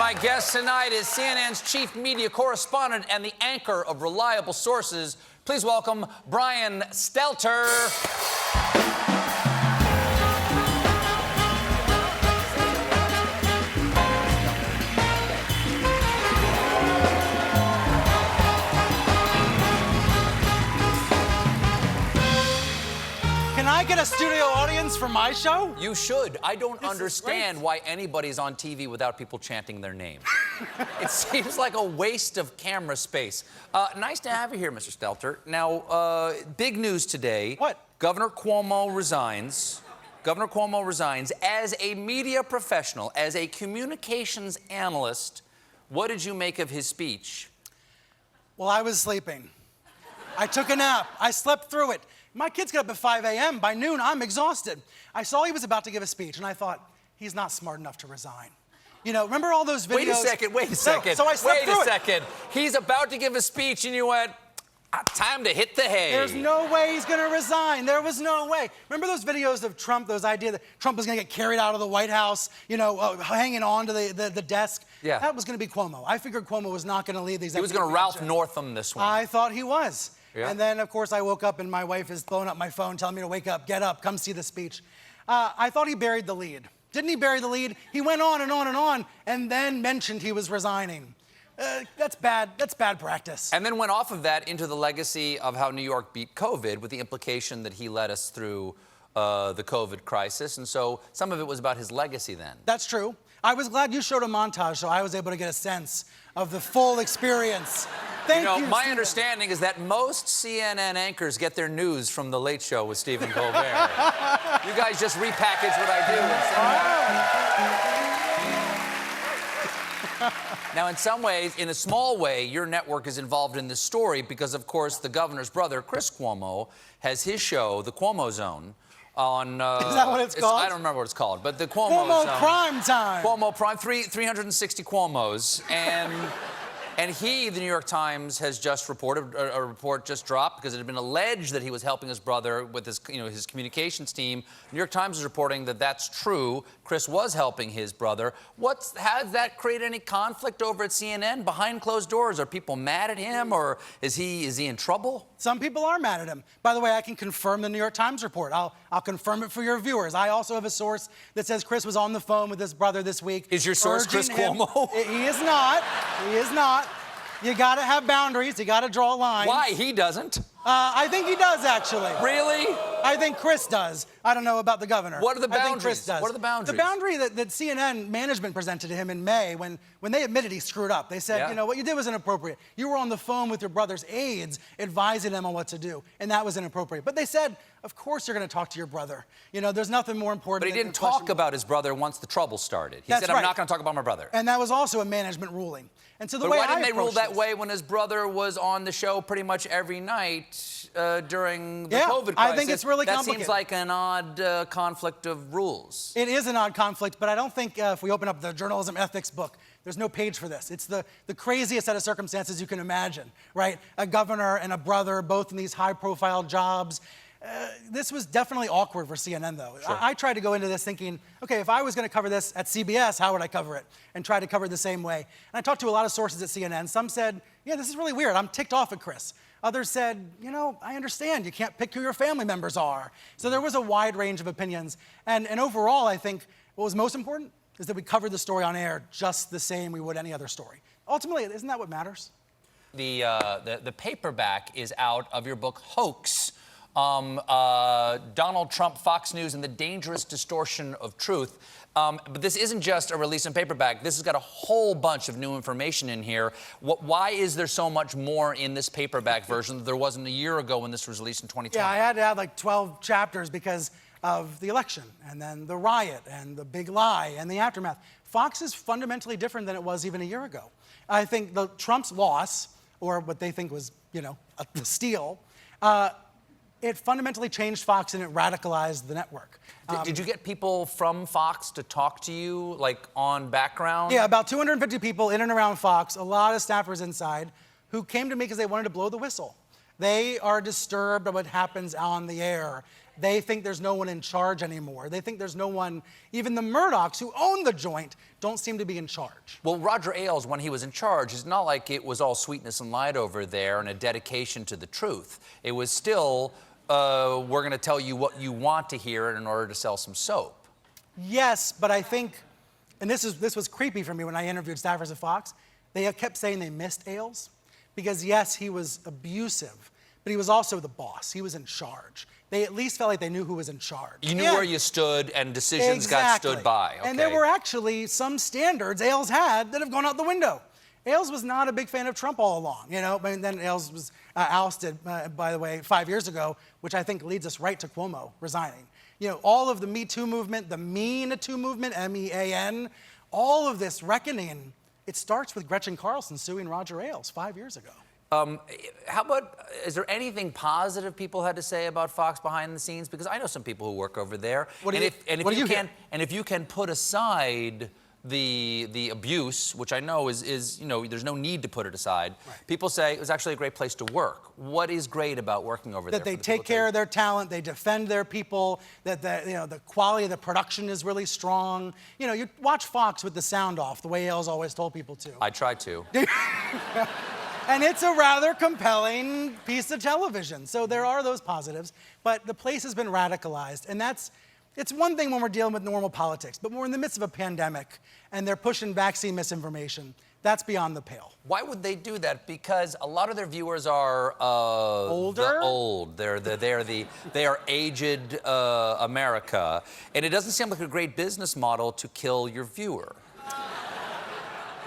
my guest tonight is CNN's chief media correspondent and the anchor of reliable sources. Please welcome Brian Stelter. Can I get a studio audience for my show? You should. I don't understand why anybody's on TV without people chanting their name. It seems like a waste of camera space. Nice to have you here, Mr. Stelter. Now, big news today. What? Governor Cuomo resigns. Governor Cuomo resigns as a media professional, as a communications analyst. What did you make of his speech? Well, I was sleeping. I took a nap. I slept through it. My kids get up at 5 a.m. By noon, I'm exhausted. I saw he was about to give a speech, and I thought, he's not smart enough to resign. You know, remember all those videos? Wait a second. So I slept through it. Wait a second. He's about to give a speech, and you went, time to hit the hay. There's no way he's going to resign. There was no way. Remember those videos of Trump, those ideas that Trump was going to get carried out of the White House, you know, hanging on to the desk? Yeah. That was going to be Cuomo. I figured Cuomo was not going to lead these. He was going to Ralph Northam this one. I thought he was. Yeah. And then, of course, I woke up and my wife is blowing up my phone telling me to wake up, get up, come see the speech. I thought he buried the lead. Didn't he bury the lead? He went on and on and on and then mentioned he was resigning. That's bad. That's bad practice. And then went off of that into the legacy of how New York beat COVID, with the implication that he led us through the COVID crisis. And so some of it was about his legacy then. That's true. I was glad you showed a montage so I was able to get a sense of the full experience. Thank you, my Stephen. understanding is that most CNN anchors get their news from The Late Show with Stephen Colbert. You guys just repackage what I do. Now, in some ways, in a small way, your network is involved in this story because, of course, the governor's brother, Chris Cuomo, has his show, The Cuomo Zone, on... is that what it's called? I don't remember what it's called, but The Cuomo Zone. Prime Time. Cuomo Prime, 360 Cuomos, and he, the New York Times, has just reported, a report just dropped because it had been alleged that he was helping his brother with his, his communications team. New York Times is reporting that that's true. Chris was helping his brother. Has that created any conflict over at CNN behind closed doors? Are people mad at him, or is he in trouble? Some people are mad at him. By the way, I can confirm the New York Times report. I'll confirm it for your viewers. I also have a source that says Chris was on the phone with his brother this week. Is your source Chris Cuomo? He is not. He is not. You gotta have boundaries. You gotta draw lines. Why? He doesn't. I think he does, actually. Really? I think Chris does. I don't know about the governor. What are the boundaries? I think Chris does. What are the boundaries? The boundary that CNN management presented to him in May when they admitted he screwed up. They said, Yeah. what you did was inappropriate. You were on the phone with your brother's aides advising them on what to do, and that was inappropriate. But they said, of course you're going to talk to your brother. There's nothing more important. But he didn't talk about his brother once the trouble started. He said, I'm not going to talk about my brother. And that was also a management ruling. And so the way why didn't they rule that this, way when his brother was on the show pretty much every night during the COVID crisis? I think it's really complicated. That seems like an odd conflict of rules. It is an odd conflict, but I don't think if we open up the journalism ethics book, there's no page for this. It's the craziest set of circumstances you can imagine, right? A governor and a brother, both in these high-profile jobs. This was definitely awkward for CNN, though. Sure. I tried to go into this thinking, okay, if I was going to cover this at CBS, how would I cover it? And try to cover it the same way. And I talked to a lot of sources at CNN. Some said, yeah, this is really weird. I'm ticked off at Chris. Others said, I understand. You can't pick who your family members are. So there was a wide range of opinions. And overall, I think what was most important is that we covered the story on air just the same we would any other story. Ultimately, isn't that what matters? The paperback is out of your book, Hoax. Donald Trump, Fox News, and the Dangerous Distortion of Truth. But this isn't just a release in paperback. This has got a whole bunch of new information in here. Why is there so much more in this paperback version that there wasn't a year ago when this was released in 2020? Yeah, I had to add like 12 chapters because of the election, and then the riot, and the big lie, and the aftermath. Fox is fundamentally different than it was even a year ago. I think Trump's loss, or what they think was, the steal, it fundamentally changed Fox and it radicalized the network. Did you get people from Fox to talk to you, like on background? Yeah, about 250 people in and around Fox, a lot of staffers inside, who came to me because they wanted to blow the whistle. They are disturbed by what happens on the air. They think there's no one in charge anymore. They think there's no one, even the Murdochs who own the joint don't seem to be in charge. Well, Roger Ailes, when he was in charge, it's not like it was all sweetness and light over there and a dedication to the truth. It was still, we're going to tell you what you want to hear in order to sell some soap. Yes, but I think, and this was creepy for me when I interviewed staffers at Fox, they kept saying they missed Ailes because, yes, he was abusive, but he was also the boss. He was in charge. They at least felt like they knew who was in charge. You knew where you stood, and decisions got stood by. Okay. And there were actually some standards Ailes had that have gone out the window. Ailes was not a big fan of Trump all along, you know. And then Ailes was ousted, by the way, 5 years ago, which I think leads us right to Cuomo resigning. You know, all of the Me Too movement, the Mean Too movement, M-E-A-N, all of this reckoning, it starts with Gretchen Carlson suing Roger Ailes 5 years ago. How about, is there anything positive people had to say about Fox behind the scenes? Because I know some people who work over there. And if you can put aside the abuse, which I know is you know, there's no need to put it aside. Right. People say it was actually a great place to work. What is great about working over there? That they take care of their talent, they defend their people, that the quality of the production is really strong. You know, you watch Fox with the sound off, the way Ailes always told people to. I try to. And it's a rather compelling piece of television. So there are those positives, but the place has been radicalized. And it's one thing when we're dealing with normal politics, but when we're in the midst of a pandemic and they're pushing vaccine misinformation, that's beyond the pale. Why would they do that? Because a lot of their viewers are older. They are aged America, and it doesn't seem like a great business model to kill your viewer.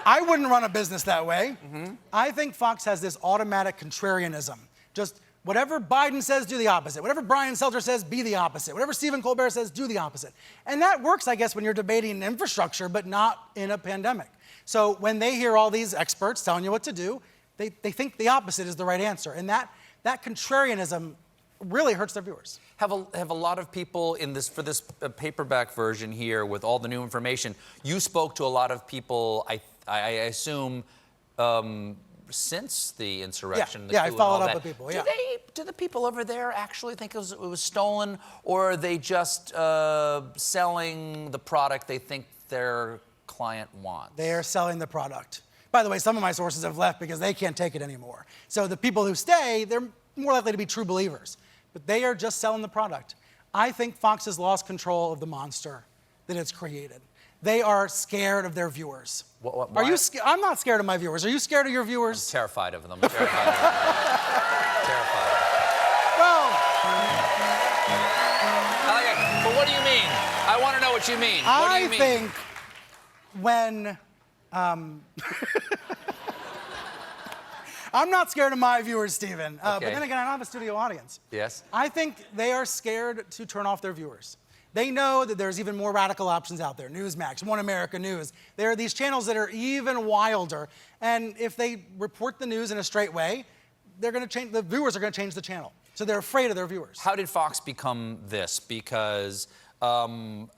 I wouldn't run a business that way. Mm-hmm. I think Fox has this automatic contrarianism. Just whatever Biden says, do the opposite. Whatever Brian Stelter says, be the opposite. Whatever Stephen Colbert says, do the opposite. And that works, I guess, when you're debating infrastructure, but not in a pandemic. So when they hear all these experts telling you what to do, they think the opposite is the right answer. And that contrarianism really hurts their viewers. Have a lot of people in this, for this paperback version here with all the new information, you spoke to a lot of people, I assume, since the insurrection. Yeah, I followed up with people, yeah. Do the people over there actually think it was stolen, or are they just selling the product they think their client wants? They are selling the product. By the way, some of my sources have left because they can't take it anymore. So the people who stay, they're more likely to be true believers. But they are just selling the product. I think Fox has lost control of the monster that it's created. They are scared of their viewers. Are you? I'm not scared of my viewers. Are you scared of your viewers? I'm terrified of them. Terrified. Well, I like it. But what do you mean? I want to know what you mean. What do you mean? I think when I'm not scared of my viewers, Stephen. Okay. But then again, I don't have a studio audience. Yes. I think they are scared to turn off their viewers. They know that there's even more radical options out there. Newsmax, One America News. There are these channels that are even wilder. And if they report the news in a straight way, they're going to change. The viewers are going to change the channel. So they're afraid of their viewers. How did Fox become this? Because how long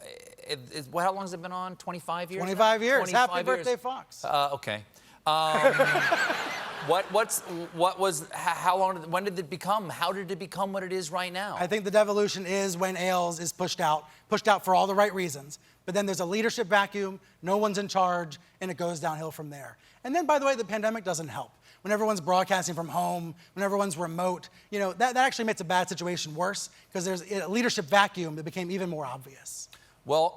has it been on? 25 years? 25 years. 25 Happy birthday, Fox. Okay. When did it become? How did it become what it is right now? I think the devolution is when Ailes is pushed out for all the right reasons. But then there's a leadership vacuum, no one's in charge, and it goes downhill from there. And then, by the way, the pandemic doesn't help. When everyone's broadcasting from home, when everyone's remote, you know, that actually makes a bad situation worse because there's a leadership vacuum that became even more obvious. Well,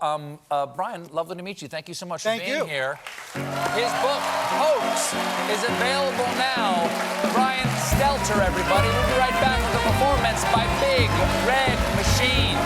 Brian, lovely to meet you. Thank you so much for being here. His book, Hoax, is available now. Brian Stelter, everybody. We'll be right back with a performance by Big Red Machine.